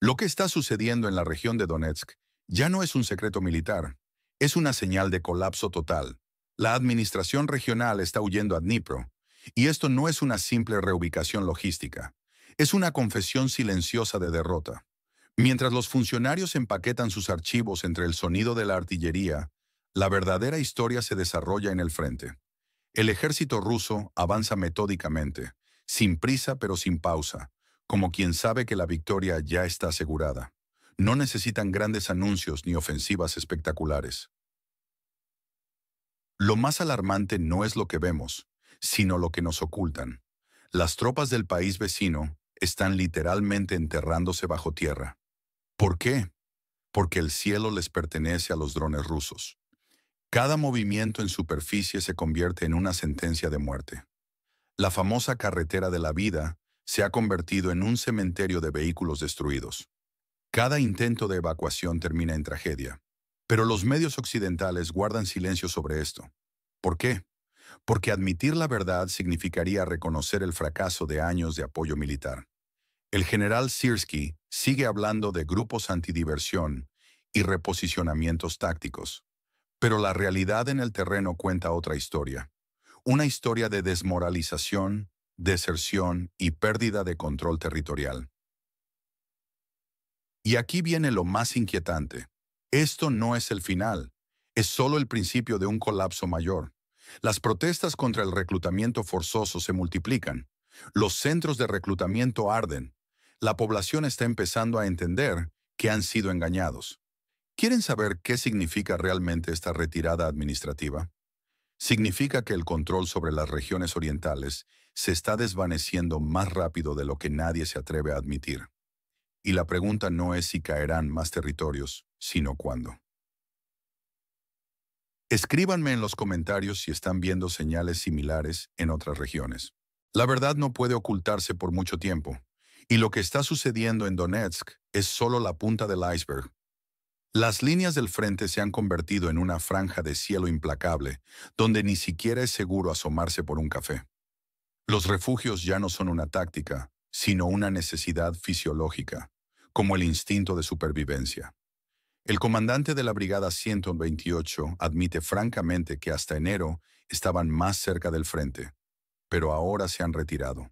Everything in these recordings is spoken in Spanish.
Lo que está sucediendo en la región de Donetsk ya no es un secreto militar, es una señal de colapso total. La administración regional está huyendo a Dnipro, y esto no es una simple reubicación logística, es una confesión silenciosa de derrota. Mientras los funcionarios empaquetan sus archivos entre el sonido de la artillería, la verdadera historia se desarrolla en el frente. El ejército ruso avanza metódicamente, sin prisa pero sin pausa, como quien sabe que la victoria ya está asegurada. No necesitan grandes anuncios ni ofensivas espectaculares. Lo más alarmante no es lo que vemos, sino lo que nos ocultan. Las tropas del país vecino están literalmente enterrándose bajo tierra. ¿Por qué? Porque el cielo les pertenece a los drones rusos. Cada movimiento en superficie se convierte en una sentencia de muerte. La famosa carretera de la vida se ha convertido en un cementerio de vehículos destruidos. Cada intento de evacuación termina en tragedia. Pero los medios occidentales guardan silencio sobre esto. ¿Por qué? Porque admitir la verdad significaría reconocer el fracaso de años de apoyo militar. El general Sirski sigue hablando de grupos antidiversión y reposicionamientos tácticos. Pero la realidad en el terreno cuenta otra historia. Una historia de desmoralización, deserción y pérdida de control territorial. Y aquí viene lo más inquietante. Esto no es el final, es solo el principio de un colapso mayor. Las protestas contra el reclutamiento forzoso se multiplican. Los centros de reclutamiento arden. La población está empezando a entender que han sido engañados. ¿Quieren saber qué significa realmente esta retirada administrativa? Significa que el control sobre las regiones orientales se está desvaneciendo más rápido de lo que nadie se atreve a admitir. Y la pregunta no es si caerán más territorios, sino cuándo. Escríbanme en los comentarios si están viendo señales similares en otras regiones. La verdad no puede ocultarse por mucho tiempo, y lo que está sucediendo en Donetsk es solo la punta del iceberg. Las líneas del frente se han convertido en una franja de cielo implacable, donde ni siquiera es seguro asomarse por un café. Los refugios ya no son una táctica, sino una necesidad fisiológica, como el instinto de supervivencia. El comandante de la Brigada 128 admite francamente que hasta enero estaban más cerca del frente, pero ahora se han retirado.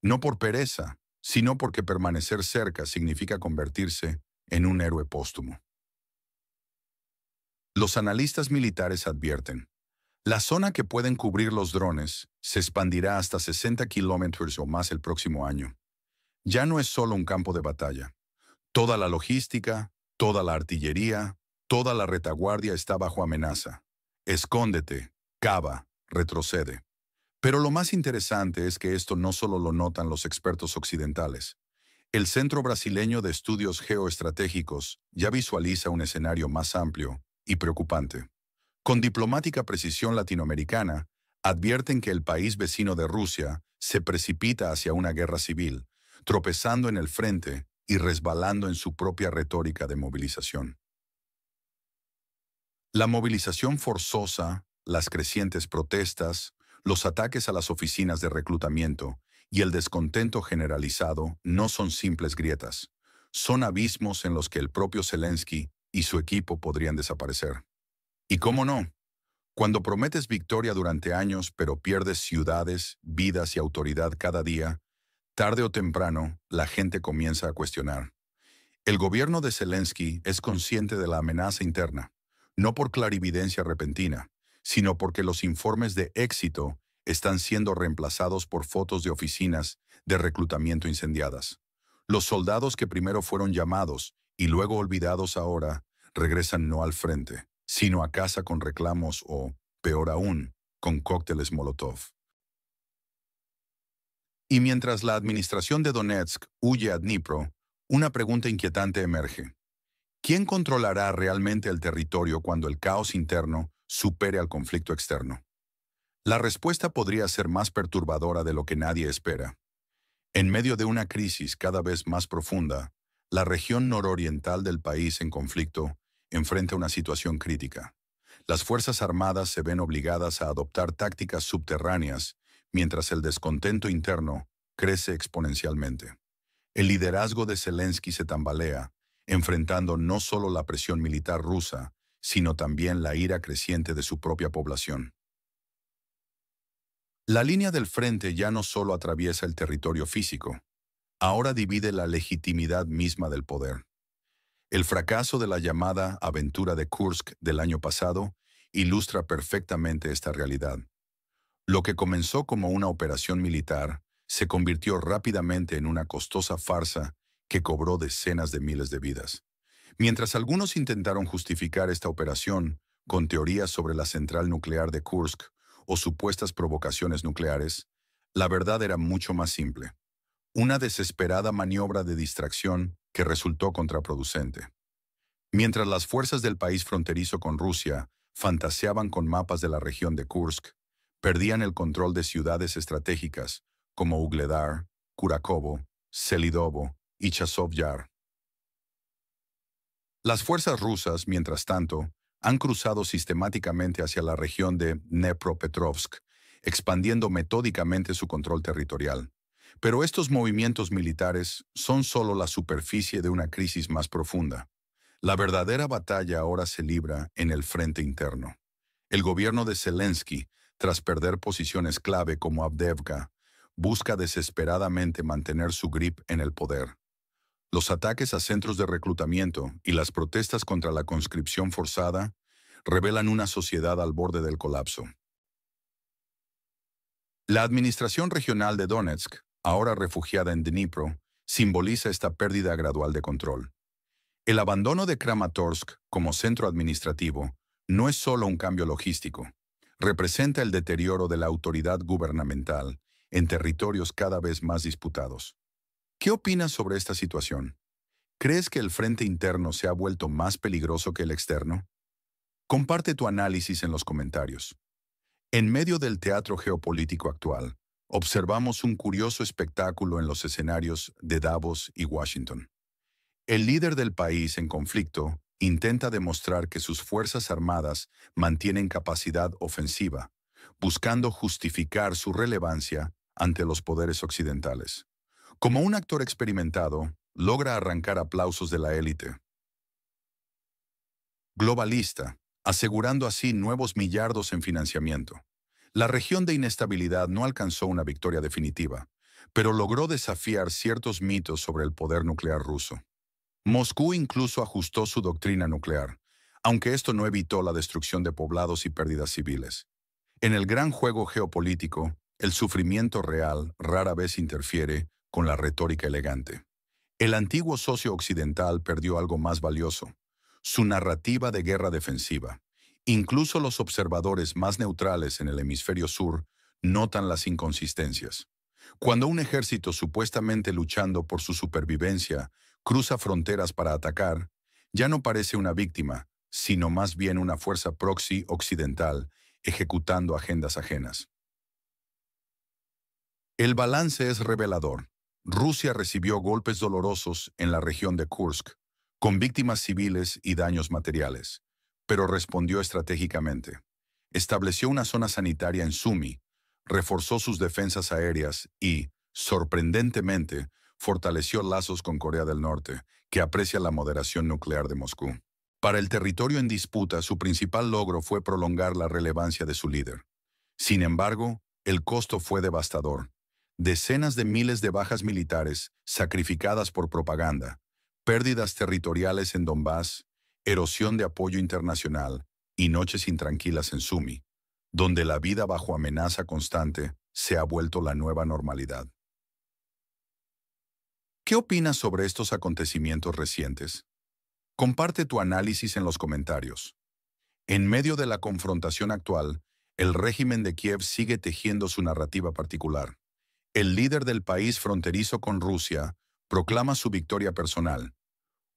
No por pereza, sino porque permanecer cerca significa convertirse en un héroe póstumo. Los analistas militares advierten, la zona que pueden cubrir los drones se expandirá hasta 60 kilómetros o más el próximo año. Ya no es solo un campo de batalla. Toda la logística, toda la artillería, toda la retaguardia está bajo amenaza. Escóndete, cava, retrocede. Pero lo más interesante es que esto no solo lo notan los expertos occidentales. El Centro Brasileño de Estudios Geoestratégicos ya visualiza un escenario más amplio y preocupante. Con diplomática precisión latinoamericana, advierten que el país vecino de Rusia se precipita hacia una guerra civil, tropezando en el frente y resbalando en su propia retórica de movilización. La movilización forzosa, las crecientes protestas, los ataques a las oficinas de reclutamiento y el descontento generalizado no son simples grietas, son abismos en los que el propio Zelensky y su equipo podrían desaparecer. Y cómo no, cuando prometes victoria durante años pero pierdes ciudades, vidas y autoridad cada día, tarde o temprano la gente comienza a cuestionar. El gobierno de Zelensky es consciente de la amenaza interna, no por clarividencia repentina, sino porque los informes de éxito están siendo reemplazados por fotos de oficinas de reclutamiento incendiadas. Los soldados que primero fueron llamados y luego olvidados ahora regresan no al frente, sino a casa con reclamos o, peor aún, con cócteles Molotov. Y mientras la administración de Donetsk huye a Dnipro, una pregunta inquietante emerge. ¿Quién controlará realmente el territorio cuando el caos interno supere al conflicto externo? La respuesta podría ser más perturbadora de lo que nadie espera. En medio de una crisis cada vez más profunda, la región nororiental del país en conflicto enfrenta una situación crítica. Las Fuerzas Armadas se ven obligadas a adoptar tácticas subterráneas, mientras el descontento interno crece exponencialmente. El liderazgo de Zelensky se tambalea, enfrentando no solo la presión militar rusa, sino también la ira creciente de su propia población. La línea del frente ya no solo atraviesa el territorio físico, ahora divide la legitimidad misma del poder. El fracaso de la llamada Aventura de Kursk del año pasado ilustra perfectamente esta realidad. Lo que comenzó como una operación militar se convirtió rápidamente en una costosa farsa que cobró decenas de miles de vidas. Mientras algunos intentaron justificar esta operación con teorías sobre la central nuclear de Kursk o supuestas provocaciones nucleares, la verdad era mucho más simple. Una desesperada maniobra de distracción que resultó contraproducente. Mientras las fuerzas del país fronterizo con Rusia fantaseaban con mapas de la región de Kursk, perdían el control de ciudades estratégicas como Ugledar, Kurakovo, Selidovo y Chazov Yar. Las fuerzas rusas, mientras tanto, han cruzado sistemáticamente hacia la región de Dnepropetrovsk, expandiendo metódicamente su control territorial. Pero estos movimientos militares son solo la superficie de una crisis más profunda. La verdadera batalla ahora se libra en el frente interno. El gobierno de Zelensky, tras perder posiciones clave como Avdiivka, busca desesperadamente mantener su grip en el poder. Los ataques a centros de reclutamiento y las protestas contra la conscripción forzada revelan una sociedad al borde del colapso. La administración regional de Donetsk, ahora refugiada en Dnipro, simboliza esta pérdida gradual de control. El abandono de Kramatorsk como centro administrativo no es solo un cambio logístico, representa el deterioro de la autoridad gubernamental en territorios cada vez más disputados. ¿Qué opinas sobre esta situación? ¿Crees que el frente interno se ha vuelto más peligroso que el externo? Comparte tu análisis en los comentarios. En medio del teatro geopolítico actual, observamos un curioso espectáculo en los escenarios de Davos y Washington. El líder del país en conflicto intenta demostrar que sus fuerzas armadas mantienen capacidad ofensiva, buscando justificar su relevancia ante los poderes occidentales. Como un actor experimentado, logra arrancar aplausos de la élite globalista, asegurando así nuevos millardos en financiamiento. La región de inestabilidad no alcanzó una victoria definitiva, pero logró desafiar ciertos mitos sobre el poder nuclear ruso. Moscú incluso ajustó su doctrina nuclear, aunque esto no evitó la destrucción de poblados y pérdidas civiles. En el gran juego geopolítico, el sufrimiento real rara vez interfiere con la retórica elegante. El antiguo socio occidental perdió algo más valioso, su narrativa de guerra defensiva. Incluso los observadores más neutrales en el hemisferio sur notan las inconsistencias. Cuando un ejército supuestamente luchando por su supervivencia cruza fronteras para atacar, ya no parece una víctima, sino más bien una fuerza proxy occidental ejecutando agendas ajenas. El balance es revelador. Rusia recibió golpes dolorosos en la región de Kursk, con víctimas civiles y daños materiales, pero respondió estratégicamente. Estableció una zona sanitaria en Sumy, reforzó sus defensas aéreas y, sorprendentemente, fortaleció lazos con Corea del Norte, que aprecia la moderación nuclear de Moscú. Para el territorio en disputa, su principal logro fue prolongar la relevancia de su líder. Sin embargo, el costo fue devastador. Decenas de miles de bajas militares sacrificadas por propaganda, pérdidas territoriales en Donbass, erosión de apoyo internacional y noches intranquilas en Sumy, donde la vida bajo amenaza constante se ha vuelto la nueva normalidad. ¿Qué opinas sobre estos acontecimientos recientes? Comparte tu análisis en los comentarios. En medio de la confrontación actual, el régimen de Kiev sigue tejiendo su narrativa particular. El líder del país fronterizo con Rusia proclama su victoria personal.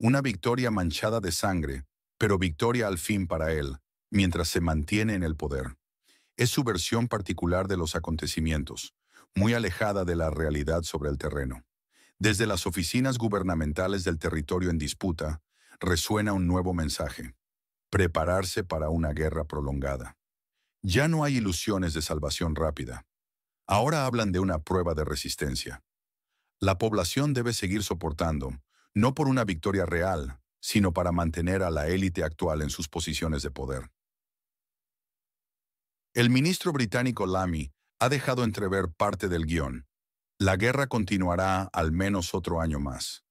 Una victoria manchada de sangre, pero victoria al fin para él, mientras se mantiene en el poder. Es su versión particular de los acontecimientos, muy alejada de la realidad sobre el terreno. Desde las oficinas gubernamentales del territorio en disputa, resuena un nuevo mensaje: prepararse para una guerra prolongada. Ya no hay ilusiones de salvación rápida. Ahora hablan de una prueba de resistencia. La población debe seguir soportando, no por una victoria real, sino para mantener a la élite actual en sus posiciones de poder. El ministro británico Lamy ha dejado entrever parte del guión. La guerra continuará al menos otro año más.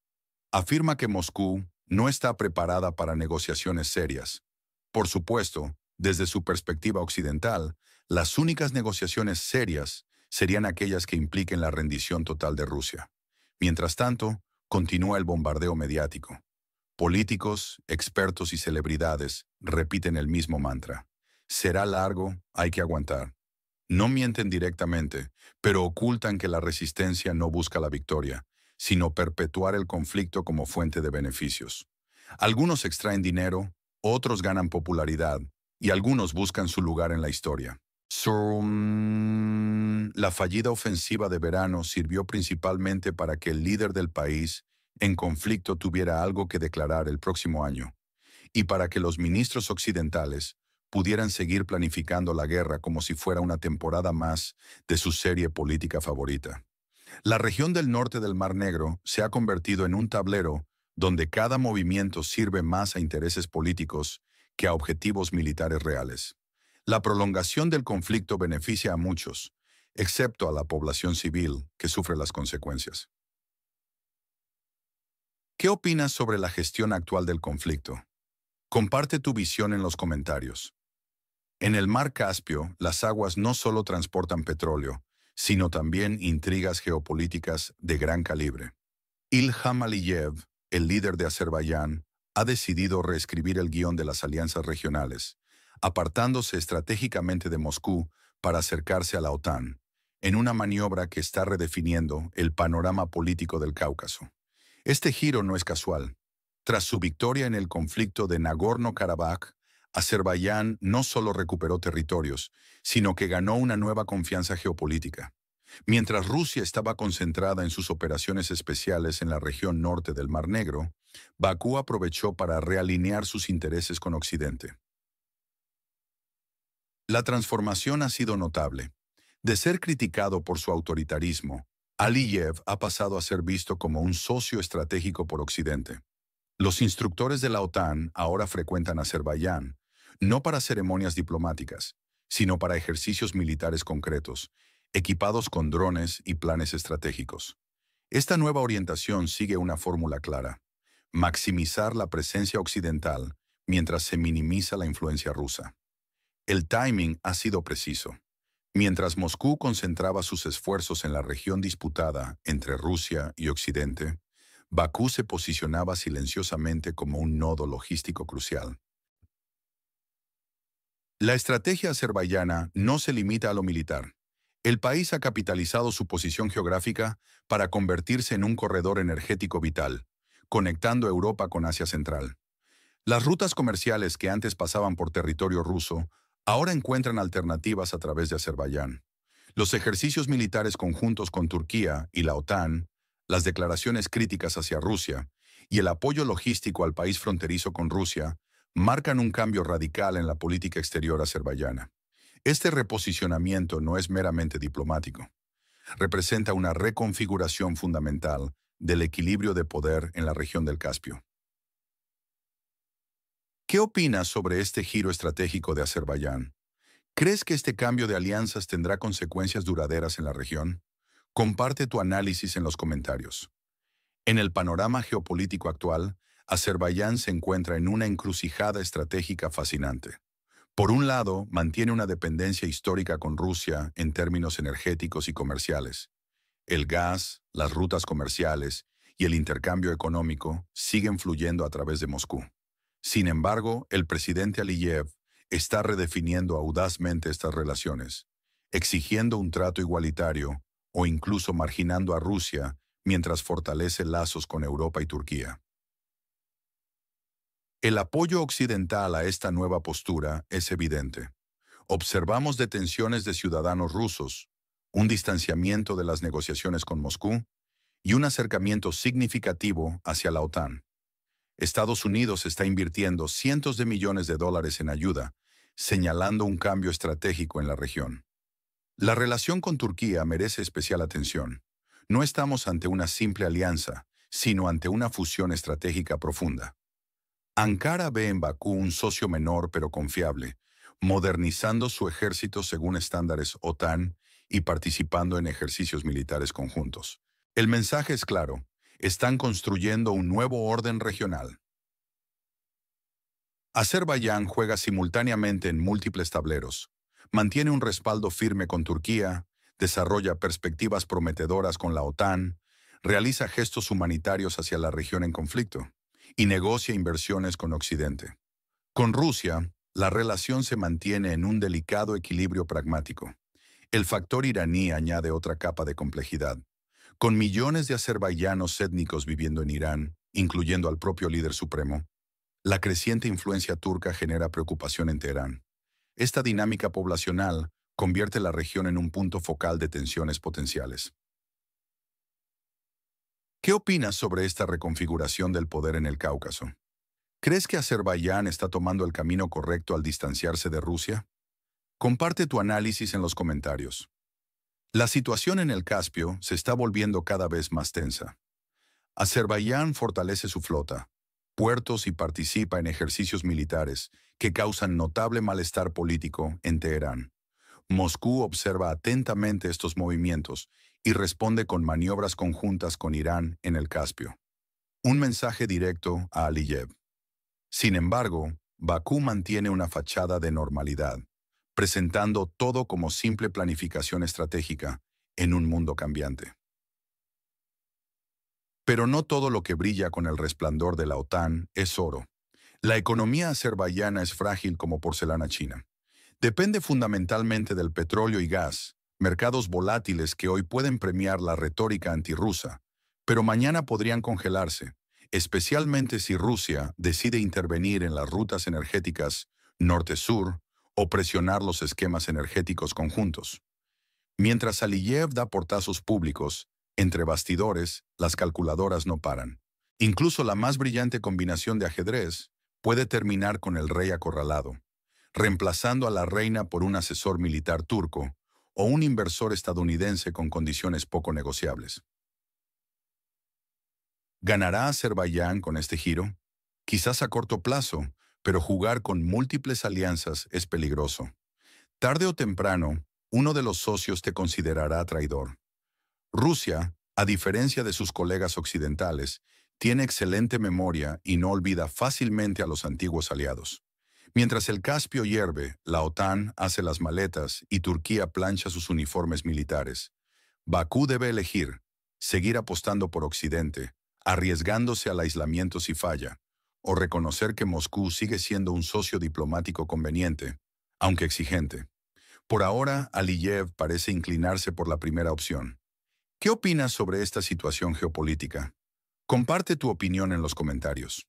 Afirma que Moscú no está preparada para negociaciones serias. Por supuesto, desde su perspectiva occidental, las únicas negociaciones serias serían aquellas que impliquen la rendición total de Rusia. Mientras tanto, continúa el bombardeo mediático. Políticos, expertos y celebridades repiten el mismo mantra. Será largo, hay que aguantar. No mienten directamente, pero ocultan que la resistencia no busca la victoria, sino perpetuar el conflicto como fuente de beneficios. Algunos extraen dinero, otros ganan popularidad, y algunos buscan su lugar en la historia. La fallida ofensiva de verano sirvió principalmente para que el líder del país en conflicto tuviera algo que declarar el próximo año, y para que los ministros occidentales pudieran seguir planificando la guerra como si fuera una temporada más de su serie política favorita. La región del norte del Mar Negro se ha convertido en un tablero donde cada movimiento sirve más a intereses políticos que a objetivos militares reales. La prolongación del conflicto beneficia a muchos, excepto a la población civil que sufre las consecuencias. ¿Qué opinas sobre la gestión actual del conflicto? Comparte tu visión en los comentarios. En el mar Caspio, las aguas no solo transportan petróleo, sino también intrigas geopolíticas de gran calibre. Ilham Aliyev, el líder de Azerbaiyán, ha decidido reescribir el guión de las alianzas regionales, apartándose estratégicamente de Moscú para acercarse a la OTAN, en una maniobra que está redefiniendo el panorama político del Cáucaso. Este giro no es casual. Tras su victoria en el conflicto de Nagorno-Karabaj, Azerbaiyán no solo recuperó territorios, sino que ganó una nueva confianza geopolítica. Mientras Rusia estaba concentrada en sus operaciones especiales en la región norte del Mar Negro, Bakú aprovechó para realinear sus intereses con Occidente. La transformación ha sido notable. De ser criticado por su autoritarismo, Aliyev ha pasado a ser visto como un socio estratégico por Occidente. Los instructores de la OTAN ahora frecuentan Azerbaiyán, no para ceremonias diplomáticas, sino para ejercicios militares concretos, equipados con drones y planes estratégicos. Esta nueva orientación sigue una fórmula clara: maximizar la presencia occidental mientras se minimiza la influencia rusa. El timing ha sido preciso. Mientras Moscú concentraba sus esfuerzos en la región disputada entre Rusia y Occidente, Bakú se posicionaba silenciosamente como un nodo logístico crucial. La estrategia azerbaiyana no se limita a lo militar. El país ha capitalizado su posición geográfica para convertirse en un corredor energético vital, conectando Europa con Asia Central. Las rutas comerciales que antes pasaban por territorio ruso ahora encuentran alternativas a través de Azerbaiyán. Los ejercicios militares conjuntos con Turquía y la OTAN, las declaraciones críticas hacia Rusia y el apoyo logístico al país fronterizo con Rusia marcan un cambio radical en la política exterior azerbaiyana. Este reposicionamiento no es meramente diplomático. Representa una reconfiguración fundamental del equilibrio de poder en la región del Caspio. ¿Qué opinas sobre este giro estratégico de Azerbaiyán? ¿Crees que este cambio de alianzas tendrá consecuencias duraderas en la región? Comparte tu análisis en los comentarios. En el panorama geopolítico actual, Azerbaiyán se encuentra en una encrucijada estratégica fascinante. Por un lado, mantiene una dependencia histórica con Rusia en términos energéticos y comerciales. El gas, las rutas comerciales y el intercambio económico siguen fluyendo a través de Moscú. Sin embargo, el presidente Aliyev está redefiniendo audazmente estas relaciones, exigiendo un trato igualitario o incluso marginando a Rusia mientras fortalece lazos con Europa y Turquía. El apoyo occidental a esta nueva postura es evidente. Observamos detenciones de ciudadanos rusos, un distanciamiento de las negociaciones con Moscú y un acercamiento significativo hacia la OTAN. Estados Unidos está invirtiendo cientos de millones de dólares en ayuda, señalando un cambio estratégico en la región. La relación con Turquía merece especial atención. No estamos ante una simple alianza, sino ante una fusión estratégica profunda. Ankara ve en Bakú un socio menor pero confiable, modernizando su ejército según estándares OTAN y participando en ejercicios militares conjuntos. El mensaje es claro: están construyendo un nuevo orden regional. Azerbaiyán juega simultáneamente en múltiples tableros, mantiene un respaldo firme con Turquía, desarrolla perspectivas prometedoras con la OTAN, realiza gestos humanitarios hacia la región en conflicto y negocia inversiones con Occidente. Con Rusia, la relación se mantiene en un delicado equilibrio pragmático. El factor iraní añade otra capa de complejidad. Con millones de azerbaiyanos étnicos viviendo en Irán, incluyendo al propio líder supremo, la creciente influencia turca genera preocupación en Teherán. Esta dinámica poblacional convierte la región en un punto focal de tensiones potenciales. ¿Qué opinas sobre esta reconfiguración del poder en el Cáucaso? ¿Crees que Azerbaiyán está tomando el camino correcto al distanciarse de Rusia? Comparte tu análisis en los comentarios. La situación en el Caspio se está volviendo cada vez más tensa. Azerbaiyán fortalece su flota, puertos y participa en ejercicios militares que causan notable malestar político en Teherán. Moscú observa atentamente estos movimientos y responde con maniobras conjuntas con Irán en el Caspio. Un mensaje directo a Aliyev. Sin embargo, Bakú mantiene una fachada de normalidad, presentando todo como simple planificación estratégica en un mundo cambiante. Pero no todo lo que brilla con el resplandor de la OTAN es oro. La economía azerbaiyana es frágil como porcelana china. Depende fundamentalmente del petróleo y gas, mercados volátiles que hoy pueden premiar la retórica antirrusa, pero mañana podrían congelarse, especialmente si Rusia decide intervenir en las rutas energéticas norte-sur o presionar los esquemas energéticos conjuntos. Mientras Aliyev da portazos públicos, entre bastidores, las calculadoras no paran. Incluso la más brillante combinación de ajedrez puede terminar con el rey acorralado, reemplazando a la reina por un asesor militar turco o un inversor estadounidense con condiciones poco negociables. ¿Ganará Azerbaiyán con este giro? Quizás a corto plazo, pero jugar con múltiples alianzas es peligroso. Tarde o temprano, uno de los socios te considerará traidor. Rusia, a diferencia de sus colegas occidentales, tiene excelente memoria y no olvida fácilmente a los antiguos aliados. Mientras el Caspio hierve, la OTAN hace las maletas y Turquía plancha sus uniformes militares. Bakú debe elegir: seguir apostando por Occidente, arriesgándose al aislamiento si falla, o reconocer que Moscú sigue siendo un socio diplomático conveniente, aunque exigente. Por ahora, Aliyev parece inclinarse por la primera opción. ¿Qué opinas sobre esta situación geopolítica? Comparte tu opinión en los comentarios.